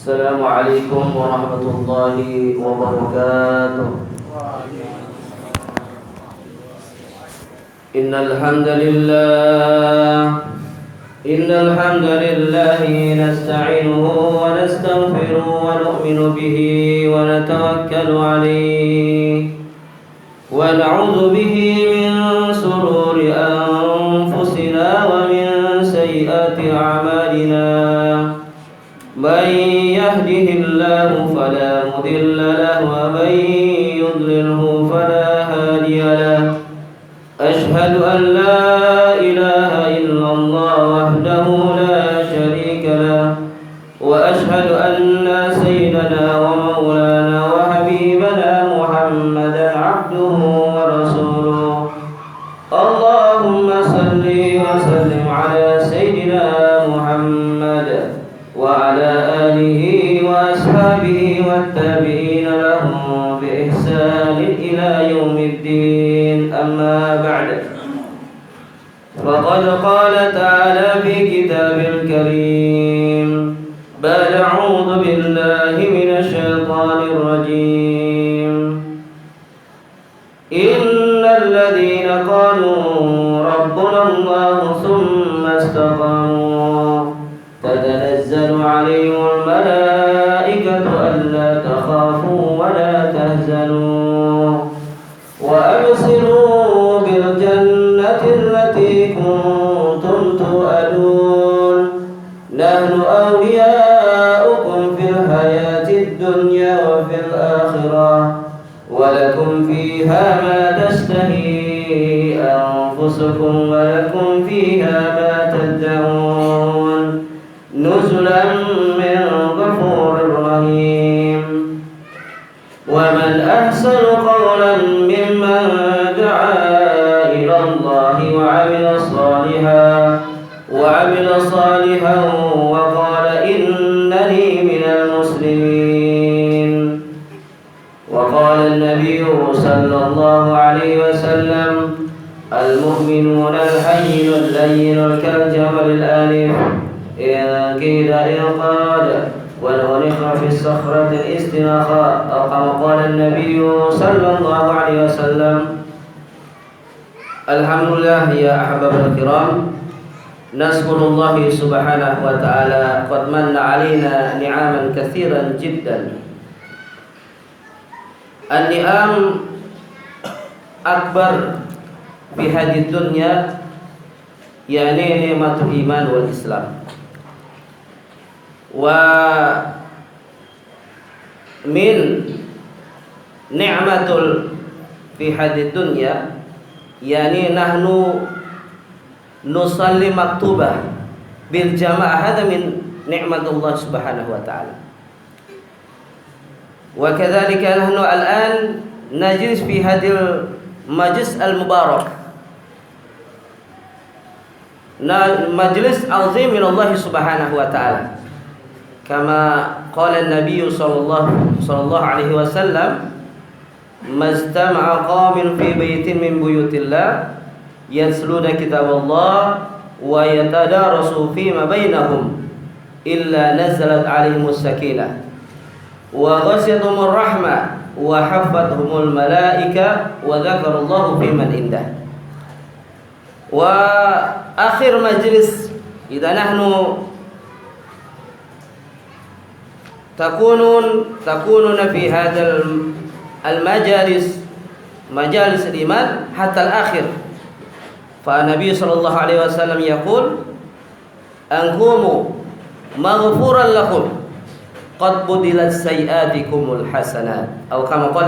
السلام عليكم ورحمة الله وبركاته. إن الحمد لله نستعينه ونستغفره ونؤمن به ونتوكل عليه ونعوذ به من شرور أنفسنا ومن سيئات أعمالنا. من يهده الله فلا مضل له ومن يضلله فلا هادي له. أشهد أن لا إله إلا الله وحده لا شريك له، وأشهد أن سيدنا ومولانا وحبيبنا محمدا عبده ورسوله. اللهم صل وسلم على سيدنا محمد وعلى آله وأصحابه والتابعين لهم بإحسان إلى يوم الدين. أما بعد، فقد قال تعالى في كتاب الكريم: بعد أعوذ بالله من الشيطان الرجيم. إن الذين قالوا ربنا الله ثم استقاموا تتنزل عليهم الملائكة ألا تخافوا ولا تهزنوا وأبصروا بالجنة التي كنتم توعدون. نحن أولياؤكم في الحياة الدنيا وفي الآخرة، ولكم فيها ما تشتهي أنفسكم ولكم فيها ما تدعون، نزلا من غفور رحيم. ومن أحسن قولا ممن دعا إلى الله وعمل صالحا وقال إنني من المسلمين. وقال النبي صلى الله عليه وسلم: المؤمنون الحي اللين كالجبل الآلف، إن قيل إن قال ونخ في الصخرة الاستناخاء، أو كما قال النبي صلى الله عليه وسلم. الحمد لله يا أحباب الكرام، نشكر الله سبحانه وتعالى قد من علينا نعما كثيرا جدا. النعم أكبر في هذه الدنيا يعني نعمة الإيمان والإسلام. ومن نعمة في هذه الدنيا يعني نحن نصلي مكتوبة بالجماعة، هذا من نعمة الله سبحانه وتعالى. وكذلك نحن الآن نجلس في هذا المجلس المبارك، مجلس عظيم من الله سبحانه وتعالى، كما قال النبي صلى الله عليه وسلم: ما اجتمع قوم في بيت من بيوت الله يتلون كتاب الله ويتدارسوا فيما بينهم إلا نزلت عليهم السكينة وغشيتهم الرحمة وحفتهم الملائكة وذكر الله في من عنده. وآخر مجلس إذا نحن تكونون في هذا المجالس، مجالس الإيمان حتى الآخر. فالنبي صلى الله عليه وسلم يقول: أنكم مغفورا لكم قد بدلت سيئاتكم الحسنات، أو كما قال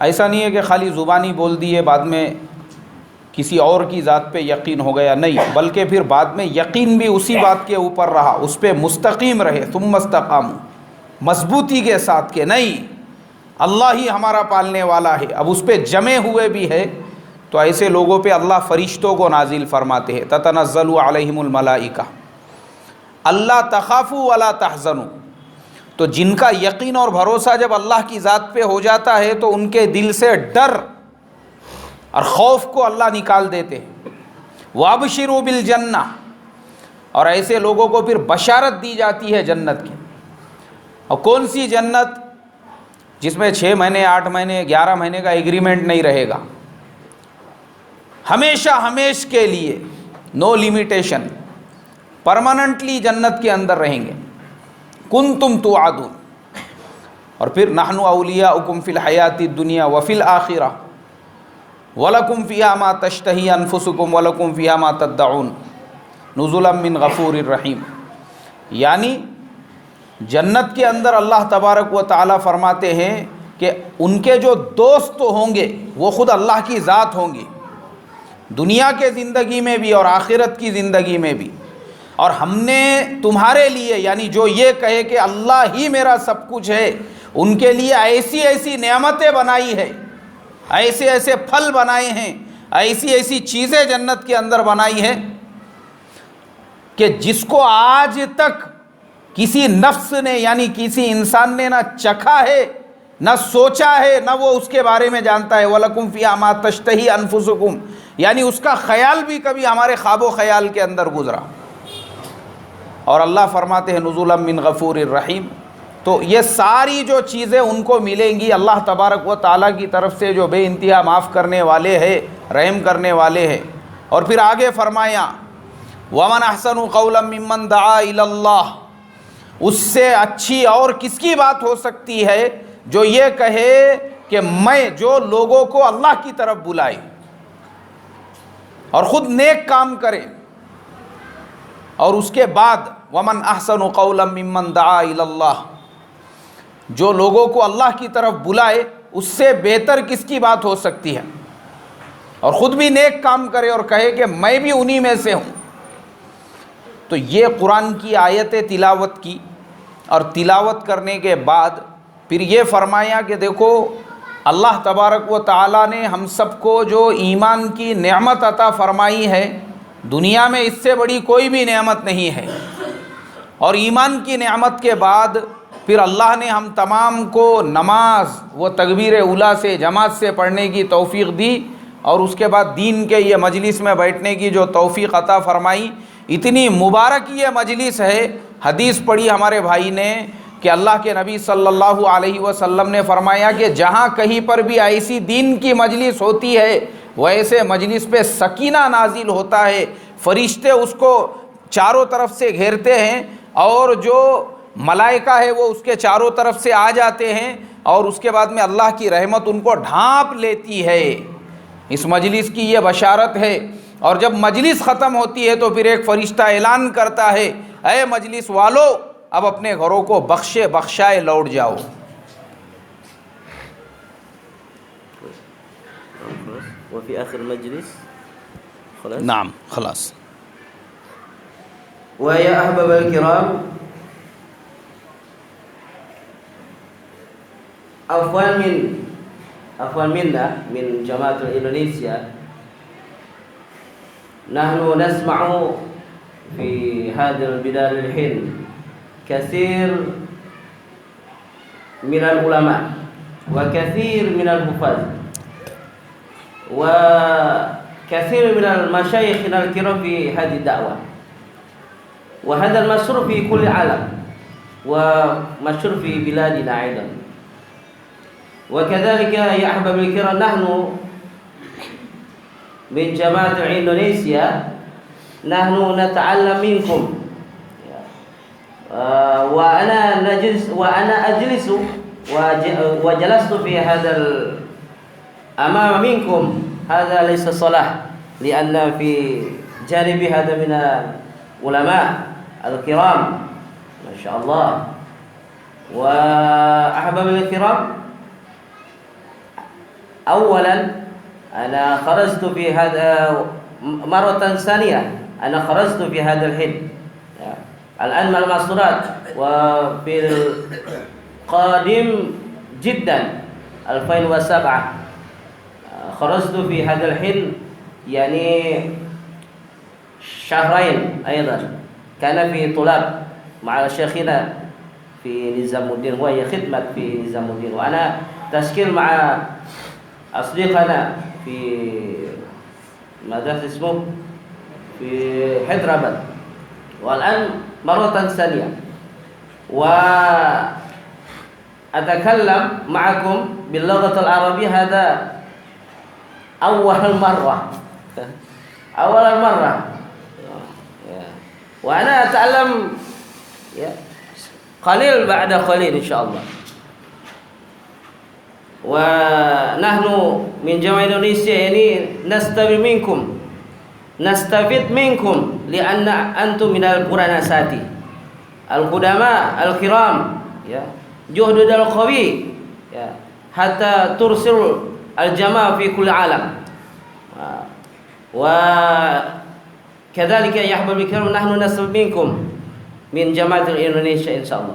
ایسا نہیں ہے کہ خالی زبانی بول دیے بعد میں کسی اور کی ذات پہ یقین ہو گیا، نہیں، بلکہ پھر بعد میں یقین بھی اسی بات کے اوپر رہا، اس پہ مستقیم رہے، ثم استقاموا، مضبوطی کے ساتھ کہ نہیں اللہ ہی ہمارا پالنے والا ہے، اب اس پہ جمے ہوئے بھی ہے، تو ایسے لوگوں پہ اللہ فرشتوں کو نازل فرماتے ہیں، تتنزل علیہم الملائکہ اللہ تخافوا ولا تحزنوا۔ تو جن کا یقین اور بھروسہ جب اللہ کی ذات پہ ہو جاتا ہے تو ان کے دل سے ڈر اور خوف کو اللہ نکال دیتے ہیں۔ وابشروا بالجنہ، اور ایسے لوگوں کو پھر بشارت دی جاتی ہے جنت کی۔ اور کون سی جنت؟ جس میں 6 مہینے 8 مہینے 11 مہینے کا ایگریمنٹ نہیں رہے گا، ہمیشہ ہمیش کے لیے، نو لیمیٹیشن، پرماننٹلی جنت کے اندر رہیں گے۔ کنتم توعدون، اور پھر نحن اولیاؤکم فی الحیات الدنیا وفی الآخرہ وَلَكُمْ فِيهَا مَا تَشْتَهِي أَنفُسُكُمْ وَلَكُمْ فِيهَا مَا تَدَّعُونَ نُزُلًا مِّن غَفُورٍ رَحِيمٍ۔ یعنی جنت کے اندر اللہ تبارک و تعالیٰ فرماتے ہیں کہ ان کے جو دوست ہوں گے وہ خود اللہ کی ذات ہوں گی، دنیا کے زندگی میں بھی اور آخرت کی زندگی میں بھی۔ اور ہم نے تمہارے لیے، یعنی جو یہ کہے کہ اللہ ہی میرا سب کچھ ہے، ان کے لیے ایسی ایسی نعمتیں بنائی ہے، ایسے ایسے پھل بنائے ہیں، ایسی ایسی چیزیں جنت کے اندر بنائی ہیں کہ جس کو آج تک کسی نفس نے، یعنی کسی انسان نے نہ چکھا ہے، نہ سوچا ہے، نہ وہ اس کے بارے میں جانتا ہے۔ وَلَكُمْ فِيهَا مَا تَشْتَهِي أَنفُسُكُمْ، یعنی اس کا خیال بھی کبھی ہمارے خواب و خیال کے اندر گزرا۔ اور اللہ فرماتے ہیں نزولا من غفور الرحیم۔ تو یہ ساری جو چیزیں ان کو ملیں گی اللہ تبارک و تعالیٰ کی طرف سے، جو بے انتہا معاف کرنے والے ہیں، رحم کرنے والے ہیں۔ اور پھر آگے فرمایا وَمَنْ أَحْسَنُ قَوْلًا مِّمَّنْ دَعَا إِلَى اللَّهِ، اس سے اچھی اور کس کی بات ہو سکتی ہے جو یہ کہے کہ میں جو لوگوں کو اللہ کی طرف بلائے اور خود نیک کام کرے، اور اس کے بعد وَمَنْ أَحْسَنُ قَوْلًا مِّمَّنْ دَعَا إِلَى اللَّهِ، جو لوگوں کو اللہ کی طرف بلائے، اس سے بہتر کس کی بات ہو سکتی ہے، اور خود بھی نیک کام کرے اور کہے کہ میں بھی انہی میں سے ہوں۔ تو یہ قرآن کی آیتیں تلاوت کی، اور تلاوت کرنے کے بعد پھر یہ فرمایا کہ دیکھو اللہ تبارک و تعالیٰ نے ہم سب کو جو ایمان کی نعمت عطا فرمائی ہے، دنیا میں اس سے بڑی کوئی بھی نعمت نہیں ہے، اور ایمان کی نعمت کے بعد پھر اللہ نے ہم تمام کو نماز و تکبیر اولیٰ سے جماعت سے پڑھنے کی توفیق دی، اور اس کے بعد دین کے یہ مجلس میں بیٹھنے کی جو توفیق عطا فرمائی۔ اتنی مبارک یہ مجلس ہے، حدیث پڑھی ہمارے بھائی نے کہ اللہ کے نبی صلی اللہ علیہ وسلم نے فرمایا کہ جہاں کہیں پر بھی ایسی دین کی مجلس ہوتی ہے، ویسے مجلس پہ سکینہ نازل ہوتا ہے، فرشتے اس کو چاروں طرف سے گھیرتے ہیں، اور جو ملائکہ ہے وہ اس کے چاروں طرف سے آ جاتے ہیں، اور اس کے بعد میں اللہ کی رحمت ان کو ڈھانپ لیتی ہے۔ اس مجلس کی یہ بشارت ہے۔ اور جب مجلس ختم ہوتی ہے تو پھر ایک فرشتہ اعلان کرتا ہے، اے مجلس والو، اب اپنے گھروں کو بخشے بخشائے لوٹ جاؤ۔ وفي آخر المجلس خلاص. نعم خلاص. ويا أحباب الكرام، عفوا منا من جماعة إندونيسيا، نحن نسمع في هذا البلاد الحين كثير من العلماء وكثير من الحفاظ وكثير من المشايخنا الكرام في هذه الدعوة، وهذا المشهور في كل العالم ومشهور في بلادنا أيضا. وكذلك يا أحباب الكرام، نحن من جماعة إندونيسيا نحن نتعلم منكم، وأنا أجلس وجلست في هذا أمام منكم، هذا ليس صلاح، لأن في جانبي هذا من العلماء الكرام ما شاء الله. وأحباب الكرام، أولا أنا خرجت في هذا مرة ثانية، أنا خرجت في هذا الحين الآن مع المعصورات، وفي القادم جدا 2007 خرجت في هذا الحين يعني شهرين أيضا. كان في طلاب مع شيخنا في نظام الدين، وهي خدمة في نظام الدين، وأنا تشكيل مع أصدقائنا في ماذا اسمه في حيدرباد، والآن مرة ثانية وأتكلم معكم باللغة العربية. هذا أول مرة وأنا أتعلم قليل بعد قليل إن شاء الله. ونحن من جامعة إندونيسيا يعني نستفيد منكم لأن أنتم من القرآنات القدماء الكرام، جهد القوي حتى ترسل الجماعة في كل العالم. وكذلك يا أحباب الكرام نحن نستفيد منكم من جامعة إندونيسيا إن شاء الله.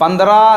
15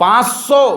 500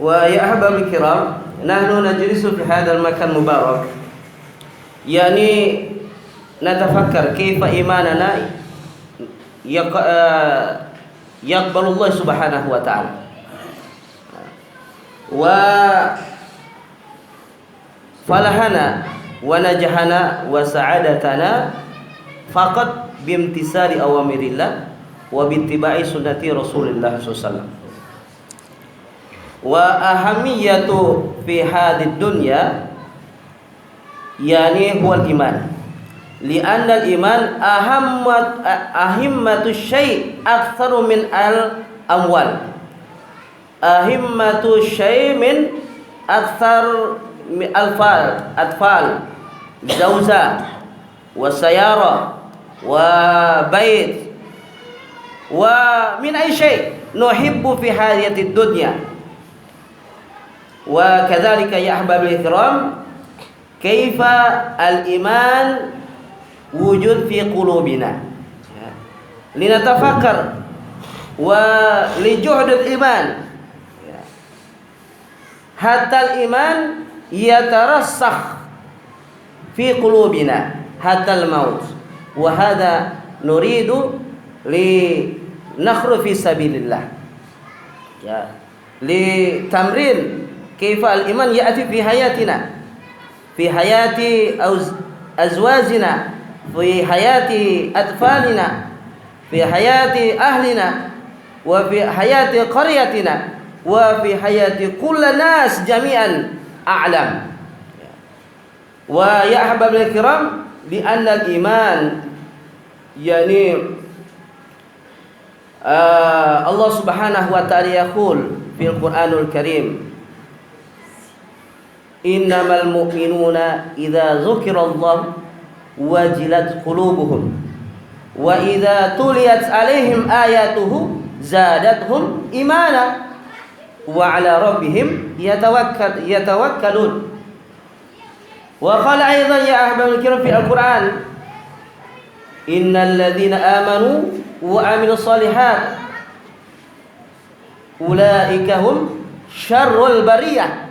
ويا أحباب الكرام نحن نجلس في هذا المكان المبارك، يعني نتفكر كيف إيماننا يقبل الله سبحانه وتعالى، وفلحنا ونجحنا وسعادتنا فقط بامتثال أوامر الله وباتباع سنة رسول الله صلى الله عليه وسلم. وأهمية في هذه الدنيا يعني هو الإيمان، لأن الإيمان أهمة الشيء أكثر من الأموال، أهمة الشيء من أكثر من أطفال، زوجة وسيارة وبيت ومن أي شيء نحب في حياة الدنيا. وكذلك يا أحباب الكرام كيف الإيمان وجود في قلوبنا لنتفكر ولجهد الإيمان حتى الإيمان يترسخ في قلوبنا حتى الموت. وهذا نريد لنخرج في سبيل الله لتمرين كيف الإيمان يأتي في حياتنا، في حياة أزواجنا، في حياة أطفالنا، في حياة أهلنا، وفي حياة قريتنا، وفي حياة كل الناس جميعا أعلم. ويا أحباب الكرام بأن الإيمان يعني الله سبحانه وتعالى يقول في القرآن الكريم إنما المؤمنون إذا ذكر الله وجلت قلوبهم وإذا تليت عليهم آياته زادتهم إيمانا وعلى ربهم يتوكلون. وقال أيضا يا أحباب الكرام في القرآن إن الذين آمنوا وعملوا الصالحات أولئك هم شر البرية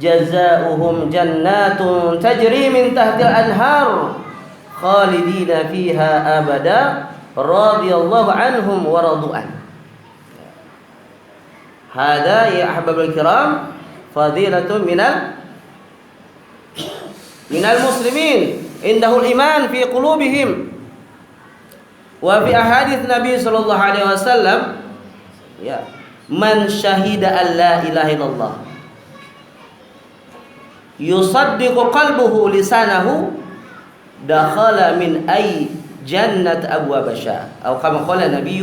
جزاؤهم جنات تجري من تحت الأنهار خالدين فيها أبدا رضي الله عنهم ورضوا عنه. هذا يا أحباب الكرام فضيلة من المسلمين عنده الإيمان في قلوبهم. وفي أحاديث النبي صلى الله عليه وسلم من شهد أن لا إله إلا الله يصدق قلبه لسانه دخل من أي جنة أبواب شاء أو كما قال النبي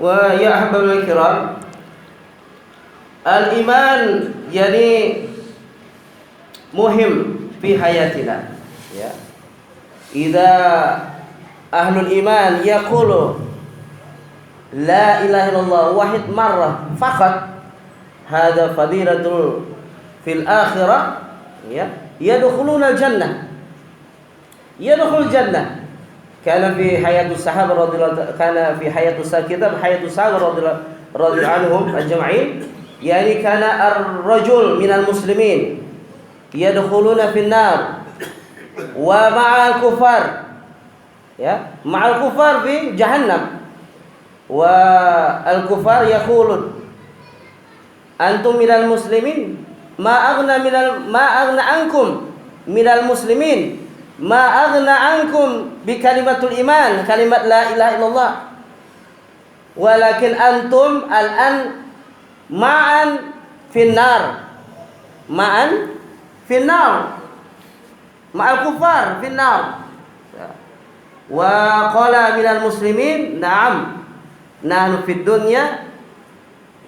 ويا أحباب الكرام الإيمان يعني مهم في حياتنا. إذا أهل الإيمان يقول لا إله إلا الله واحد مرة فقط، هذا فضيلة في الآخرة، يدخلون الجنة، يدخل الجنة. كان في حياة الصحابة رضي الله، كان في حياة كتاب حياة الصحابة رضي الله عنهم أجمعين، يعني كان الرجل من المسلمين يدخلون في النار ومع الكفار، مع الكفار في جهنم. والكفار يقولون antum minal muslimin ma aghna ankum minal muslimin ma aghna ankum bi kalimatul iman, kalimat la ilaha illallah, walakin antum al-an ma'an finnar, ma'an finnar, ma'al kufar finnar. Wa qala minal muslimin na'am nahnu fid dunya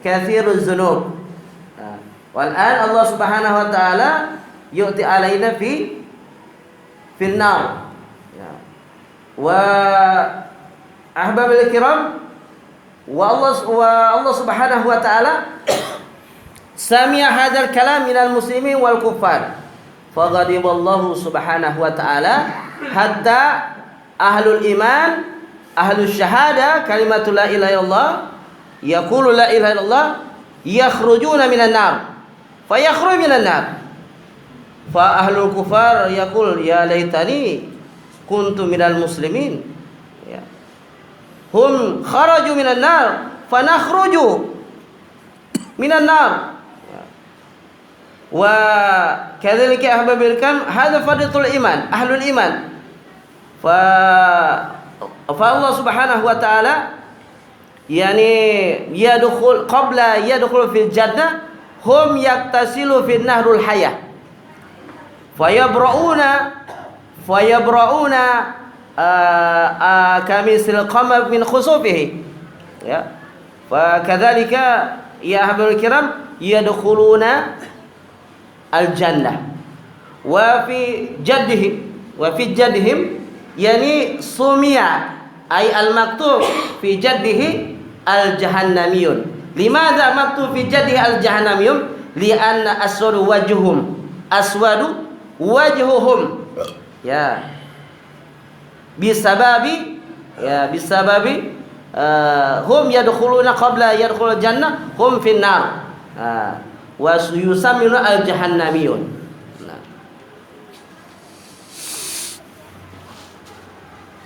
katsiruz dzunub. Wal an Allah Subhanahu wa taala yu'ti alaina finnar. Wa ahbabil kiram, wa Allah Subhanahu wa taala sami'a hadzal kalam minal muslimin wal kuffar. Faghadiballahu Subhanahu wa taala hatta ahlul iman, ahlus syahada, kalimatul la ilaha illallah, yaqulu la ilaha illallah, yakhrujuna minan nar, fayakhruju minan nar. Fa ahlul kufar yaqul ya laitani kuntu minal muslimin. Ya. Hum kharaju minan nar, fa nakhruju minan nar. Ya. Wa kadzalika ahbabil kam hadza fadlatul iman, ahlul iman. Fa Allah Subhanahu wa taala yani yadkhul qabla yadkhul fil jannah hum yaktasilu fin nahrul hayah fayabra'una kamisil qamar min khusufihi, ya. Fa kadzalika ya ahbabul kiram yadkhuluna al jannah wa fi jaddihim yani sumia ay al maktub fi jaddihi al jahannamiyun. Limadha maktub fi jaddihi al jahannamiyun? Lianna aswadu wajhuhum, ya, bisababi hum yadkhuluna qabla yadkhulul jannah hum fin nar, wa yusammuna al jahannamiyun.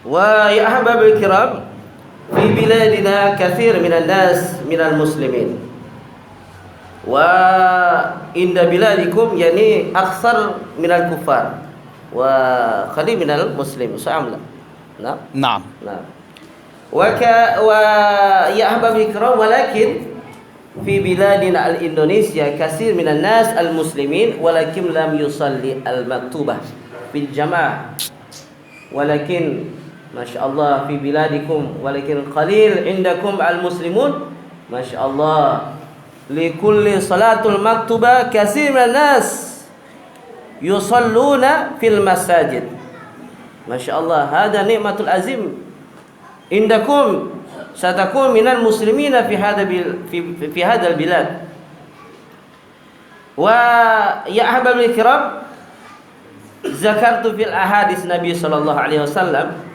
ويا أحباب الكرام في بلادنا كثير من الناس من المسلمين وعند بلادكم يعني أكثر من الكفار وقليل من المسلمين، صح أم لا؟ نعم نعم نعم. ويا أحباب الكرام ولكن في بلادنا الإندونيسيا كثير من الناس المسلمين ولكن لم يصلي المكتوبة في الجماعة، ولكن ما شاء الله في بلادكم ولكن قليل عندكم المسلمون ما شاء الله لكل صلاة المكتوبة كثير من الناس يصلون في المساجد ما شاء الله. هذا نعمة العظيم عندكم ستكون من المسلمين في هذا البلاد. ويا أحباب الكرام ذكرت في الأحاديث النبي صلى الله عليه وسلم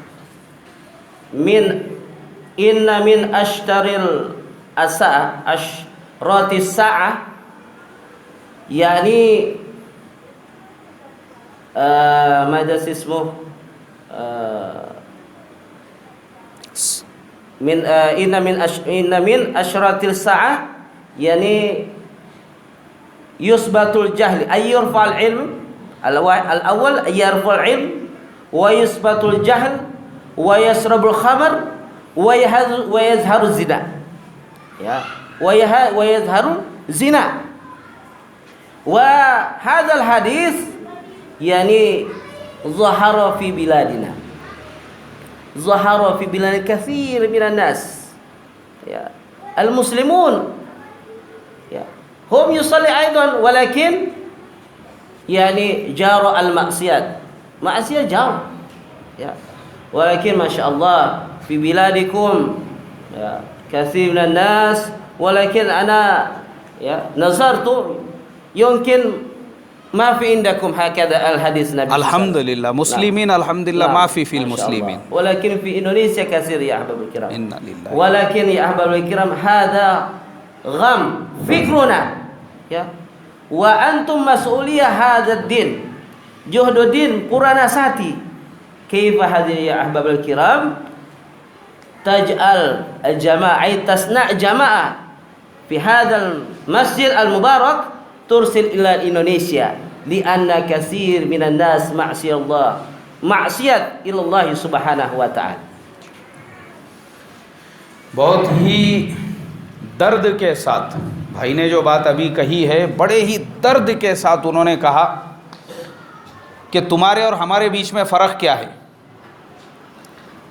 إن من أشراط الساعة يعني ماذا اسمه من إن من أشراط الساعة يعني يثبت الجهل أي يرفع العلم الأول يرفع العلم ويثبت الجهل ويشرب الخمر ويظهر الزنا ويظهر الزنا. وهذا الحديث يعني ظهر في بلادنا، ظهر في بلاد كثير من الناس المسلمون هم يصلي أيضا ولكن يعني جار المعصيات، معصية جار ولكن ما شاء الله في بلادكم كثير من الناس. ولكن أنا نظرت يمكن ما في عندكم هكذا الحديث النبي الحمد لله مسلمين الحمد لله ما في المسلمين، ولكن في إندونيسيا كثير يا أحباب الكرام. إنا لله. ولكن يا أحباب الكرام هذا غم فكرنا وأنتم مسؤولية هذا الدين، جهد الدين قرانا ساتي. كيف هذه يا أحباب الكرام تجعل الجماعة تصنع جماعة في هذا المسجد المبارك ترسل إلى إندونيسيا لأن كثير من الناس معصية الله معصية إلى الله سبحانه وتعالى. بہت ہی درد کے ساتھ بھائی نے جو بات ابھی کہی ہے بڑے ہی درد کے ساتھ انہوں نے کہا کہ تمہارے اور ہمارے بیچ میں فرق کیا ہے.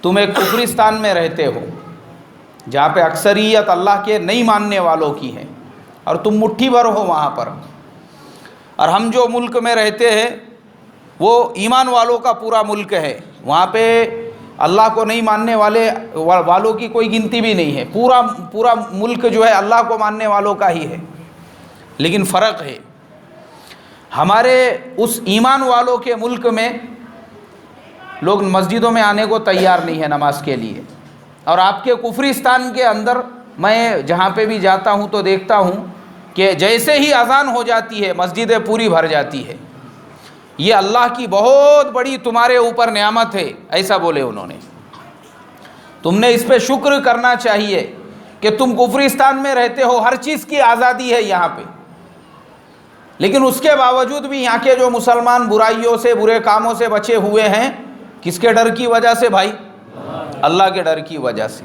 تم ایک کفرستان میں رہتے ہو جہاں پہ اکثریت اللہ کے نہیں ماننے والوں کی ہے اور تم مٹھی بھر ہو وہاں پر، اور ہم جو ملک میں رہتے ہیں وہ ایمان والوں کا پورا ملک ہے، وہاں پہ اللہ کو نہیں ماننے والوں کی کوئی گنتی بھی نہیں ہے، پورا ملک جو ہے اللہ کو ماننے والوں کا ہی ہے. لیکن فرق ہے ہمارے اس ایمان والوں کے ملک میں لوگ مسجدوں میں آنے کو تیار نہیں ہے نماز کے لیے، اور آپ کے کفرستان کے اندر میں جہاں پہ بھی جاتا ہوں تو دیکھتا ہوں کہ جیسے ہی اذان ہو جاتی ہے مسجدیں پوری بھر جاتی ہے. یہ اللہ کی بہت بڑی تمہارے اوپر نعمت ہے، ایسا بولے انہوں نے. تم نے اس پہ شکر کرنا چاہیے کہ تم کفرستان میں رہتے ہو، ہر چیز کی آزادی ہے یہاں پہ، لیکن اس کے باوجود بھی یہاں کے جو مسلمان برائیوں سے برے کاموں سے بچے ہوئے ہیں. کس کے ڈر کی وجہ سے بھائی؟ اللہ کے ڈر کی وجہ سے.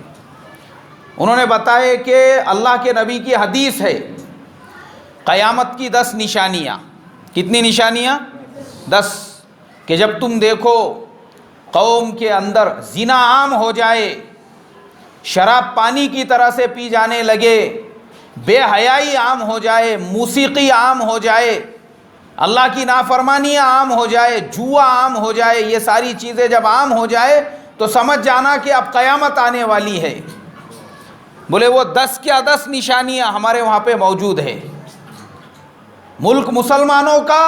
انہوں نے بتایا کہ اللہ کے نبی کی حدیث ہے قیامت کی 10 نشانیاں. کتنی نشانیاں؟ 10. کہ جب تم دیکھو قوم کے اندر زنا عام ہو جائے، شراب پانی کی طرح سے پی جانے لگے، بے حیائی عام ہو جائے، موسیقی عام ہو جائے، اللہ کی نافرمانیاں عام ہو جائے، جوا عام ہو جائے، یہ ساری چیزیں جب عام ہو جائے تو سمجھ جانا کہ اب قیامت آنے والی ہے. بولے وہ 10 کیا 10 نشانیاں ہمارے وہاں پہ موجود ہے. ملک مسلمانوں کا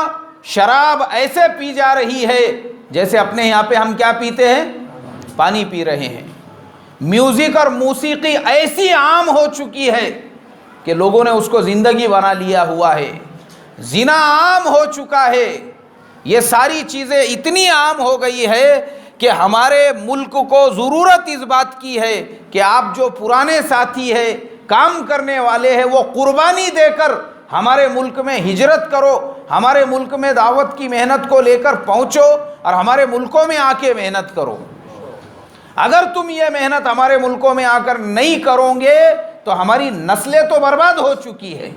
شراب ایسے پی جا رہی ہے جیسے اپنے یہاں پہ ہم کیا پیتے ہیں؟ پانی پی رہے ہیں. میوزک اور موسیقی ایسی عام ہو چکی ہے کہ لوگوں نے اس کو زندگی بنا لیا ہوا ہے. زنا عام ہو چکا ہے. یہ ساری چیزیں اتنی عام ہو گئی ہے کہ ہمارے ملک کو ضرورت اس بات کی ہے کہ آپ جو پرانے ساتھی ہیں، کام کرنے والے ہیں، وہ قربانی دے کر ہمارے ملک میں ہجرت کرو، ہمارے ملک میں دعوت کی محنت کو لے کر پہنچو اور ہمارے ملکوں میں آ کے محنت کرو. اگر تم یہ محنت ہمارے ملکوں میں آ کر نہیں کرو گے تو ہماری نسلیں تو برباد ہو چکی ہے،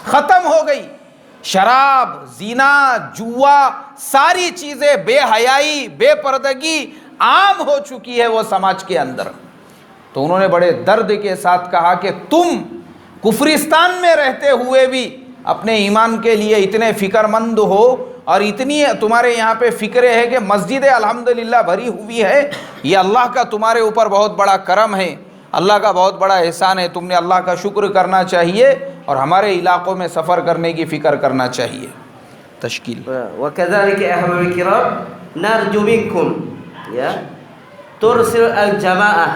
ختم ہو گئی. شراب، زنا، جوا، ساری چیزیں، بے حیائی، بے پردگی عام ہو چکی ہے وہ سماج کے اندر. تو انہوں نے بڑے درد کے ساتھ کہا کہ تم کفرستان میں رہتے ہوئے بھی اپنے ایمان کے لیے اتنے فکر مند ہو اور اتنی تمہارے یہاں پہ فکرے ہے کہ مسجدیں الحمدللہ بھری ہوئی ہے. یہ اللہ کا تمہارے اوپر بہت بڑا کرم ہے، اللہ کا بہت بڑا احسان ہے. تم نے اللہ کا شکر کرنا چاہیے اور ہمارے علاقوں میں سفر کرنے کی فکر کرنا چاہیے. تشکیل. وكذلك أحباب الكرام نرجو منكم ترسل الجماعة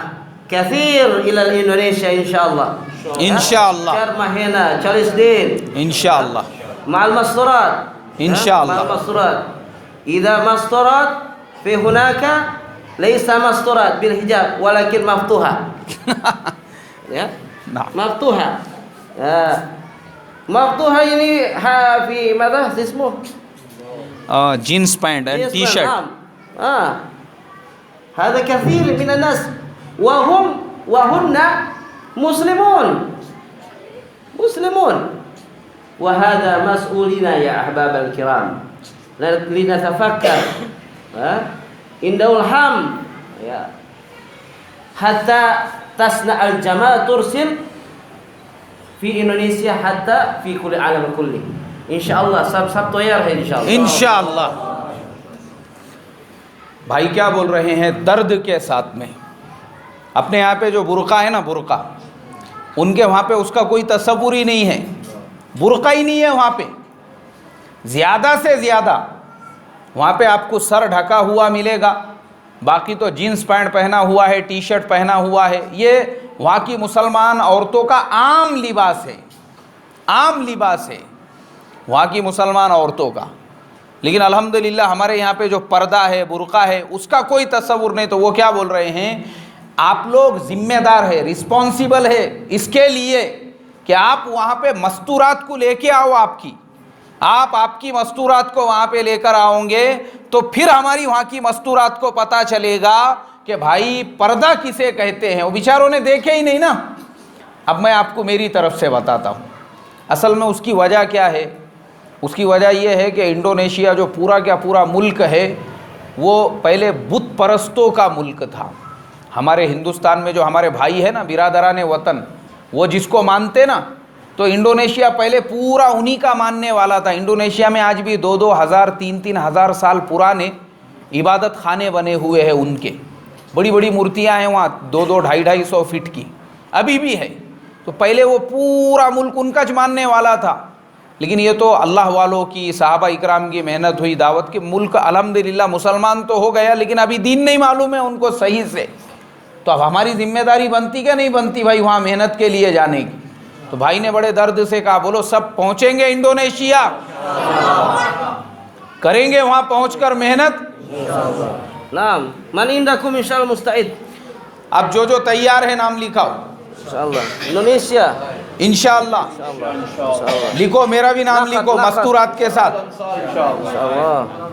كثير إلى إندونيسيا إن شاء الله. إن شاء الله. شهر مهنا 40 دين. إن شاء الله. مع المستورات إن شاء الله. مع المستورات. إذا مستورات في هناك ليس مستورات بالحجاب ولكن مفتوحة. يا نعم. مفتوحة. مفتوحة يعني في ماذا اسمه؟ Jeans pant and T shirt. نعم. هذا كثير من الناس وهن مسلمون وهذا مسؤولنا يا أحباب الكرام لنتفكر عنده الحمد حتى تصنع الجماعة ترسل في إندونيسيا حتى في كل العالم كله إن شاء الله. سب تیار ہے انشاءاللہ. بھائی کیا بول رہے ہیں درد کے ساتھ میں. اپنے یہاں پہ جو برقع ہے نا برقع, ان کے وہاں پہ اس کا کوئی تصور ہی نہیں ہے, برقع ہی نہیں ہے وہاں پہ. زیادہ سے زیادہ وہاں پہ آپ کو سر ڈھکا ہوا ملے گا, باقی تو جینس پینٹ پہنا ہوا ہے, ٹی شرٹ پہنا ہوا ہے. یہ وہاں کی مسلمان عورتوں کا عام لباس ہے, عام لباس ہے وہاں کی مسلمان عورتوں کا. لیکن الحمدللہ ہمارے یہاں پہ جو پردہ ہے, برقع ہے, اس کا کوئی تصور نہیں. تو وہ کیا بول رہے ہیں, آپ لوگ ذمہ دار ہے, رسپانسیبل ہے اس کے لیے کہ آپ وہاں پہ مستورات کو لے کے آؤ. آپ کی مستورات کو وہاں پہ لے کر آؤں گے تو پھر ہماری وہاں کی مستورات کو پتہ چلے گا کہ بھائی پردہ کسے کہتے ہیں. وہ بیچاروں نے دیکھے ہی نہیں نا. اب میں آپ کو میری طرف سے بتاتا ہوں اصل میں اس کی وجہ کیا ہے. اس کی وجہ یہ ہے کہ انڈونیشیا جو پورا کا پورا ملک ہے وہ پہلے بت پرستوں کا ملک تھا. ہمارے ہندوستان میں جو ہمارے بھائی ہیں نا برادران وطن, وہ جس کو مانتے نا, تو انڈونیشیا پہلے پورا انہی کا ماننے والا تھا. انڈونیشیا میں آج بھی 2,000 3,000 سال پرانے عبادت خانے بنے ہوئے ہیں ان کے. بڑی بڑی مورتیاں ہیں وہاں 200-250 فٹ کی ابھی بھی ہے. تو پہلے وہ پورا ملک ان کا ماننے والا تھا. لیکن یہ تو اللہ والوں کی, صحابہ اکرام کی محنت ہوئی, دعوت کے ملک الحمدللہ مسلمان تو ہو گیا, لیکن ابھی دین نہیں معلوم ہے ان کو صحیح سے. تو اب ہماری ذمہ داری بنتی کہ نہیں بنتی بھائی وہاں محنت کے لیے جانے کی. تو بھائی نے بڑے درد سے کہا, بولو سب پہنچیں گے انڈونیشیا, کریں گے وہاں پہنچ کر محنت. نعم. من عندكم ان شاء الله مستعد؟ اب جو تیار ہے نام لکھاؤ. انشاءاللہ. انڈونیشیا انشاءاللہ. لکھو, میرا بھی نام لکھو مستورات کے ساتھ.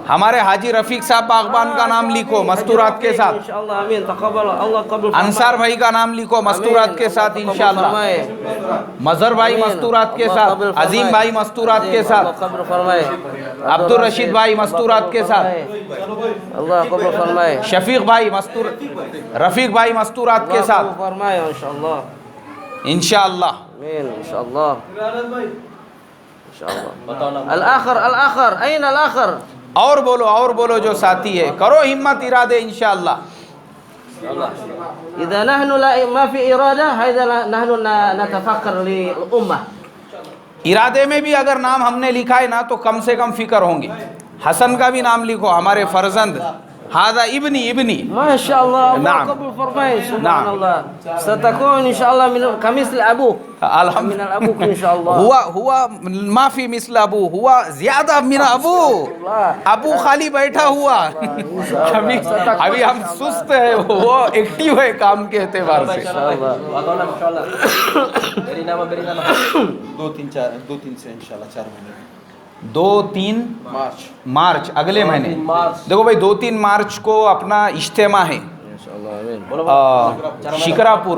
ہمارے حاجی رفیق صاحب باغبان کا نام لکھو مستورات کے ساتھ. انشاءاللہ. آمین. تقبل اللہ قبول. انصار بھائی کا نام لکھو مستورات کے ساتھ انشاءاللہ. مظہر بھائی مستورات کے ساتھ, عظیم بھائی مستورات کے ساتھ, عبد الرشید بھائی مستورات کے ساتھ, اللہ قبول فرمائے, شفیق بھائی رفیق بھائی مستورات کے ساتھ فرمائے انشاءاللہ. انشاءاللہ. آمین انشاءاللہ. انشاءاللہ. الاخر این الاخر. اور بولو جو ساتھی ہے, کرو ہمت ارادے انشاءاللہ. اذا نحن ما في اراده هذا نحن نتفكر للامه. ارادے میں بھی اگر نام ہم نے لکھا ہے نا تو کم سے کم فکر ہوں گے. حسن کا بھی نام لکھو, ہمارے فرزند. هذا ابني ما شاء الله. نعم. قبل فرمائے. سبحان نعم. الله. ستكون ان شاء الله من كمثل ابوك. الحمد من ابوك ان شاء الله. ہوا ما فی مثل ابو, ہوا زیادہ من ابو خالی بیٹھا ہوا. ابھی ہم سست ہے, وہ ایکٹیو ہے کام کے اعتبار سے. دو تین سے انشاءاللہ 4 مہینے 2-3 مارچ اگلے مہینے. دیکھو بھائی 2-3 مارچ کو اپنا اجتماع ہے شکرا پور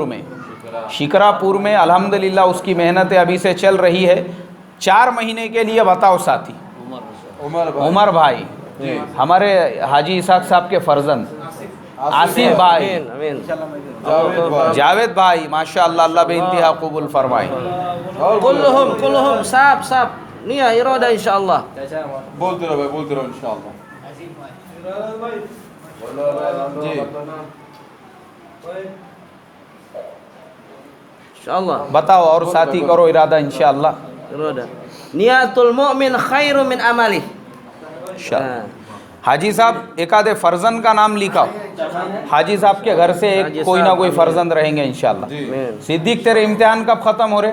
میں. الحمدللہ اس کی محنتیں ابھی سے چل رہی ہے. 4 مہینے کے لیے بتاؤ ساتھی. عمر بھائی, ہمارے حاجی اسحاق صاحب کے فرزند, آصف بھائی, جاوید بھائی, ماشاءاللہ اللہ بے انتہا قبول فرمائے. كلهم صاحب نیہ ارادہ انشاءاللہ. بولتے رہو انشاءاللہ. جی انشاءاللہ. بتاؤ اور ساتھی کرو ارادہ انشاءاللہ. ارادہ. نیت المؤمن خیر من عمله. حاجی صاحب ایک آدھے فرزند کا نام لکھاؤ. حاجی صاحب کے گھر سے کوئی نہ کوئی فرزند رہیں گے انشاءاللہ. صدیق تیرے امتحان کب ختم ہو رہے؟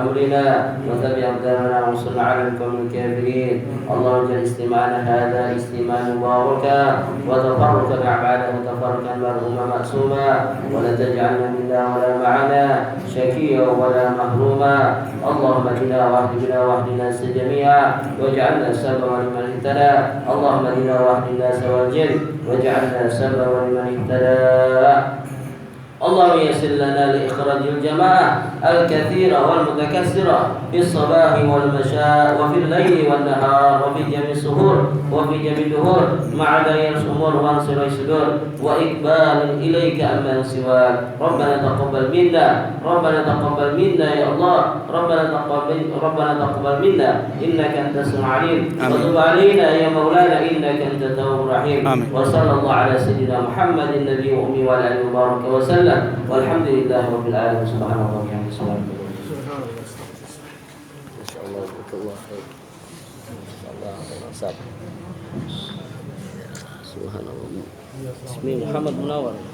amrina wa thabbit aqdamana wansurna 'alal qawmil kafirin। اللهم اجعل استماعنا هذا استماعا مباركا وتفرقا بعده تفرقا مرحوما معصوما، ولا تجعلنا منا ولا معنا شقيا ولا محروما. اللهم اهدنا واهد بنا واهد الناس جميعا واجعلنا سببا لمن اهتدى. اللهم اهدنا واهد الناس والجن واجعلنا سببا لمن اهتدى. اللهم يسر لنا لإخراج الجماعة الكثيرة والمتكثرة في الصباح والمساء وفي الليل والنهار وفي جميع السهور وفي جميع الدهور مع داير الأمور وانصر الصدور وإقبال إليك أما سواك. ربنا تقبل منا، ربنا تقبل منا يا الله، ربنا تقبل منا إنك أنت السميع العليم، وتب علينا يا مولانا إنك أنت التواب الرحيم. وصلى الله على سيدنا محمد النبي الأمي وعلى آله وبارك وسلم، والحمد لله رب العالمين. سبحان الله وبحمده سبحان الله. ما شاء الله جزاك الله خير. سبحان الله. اسمي محمد منور.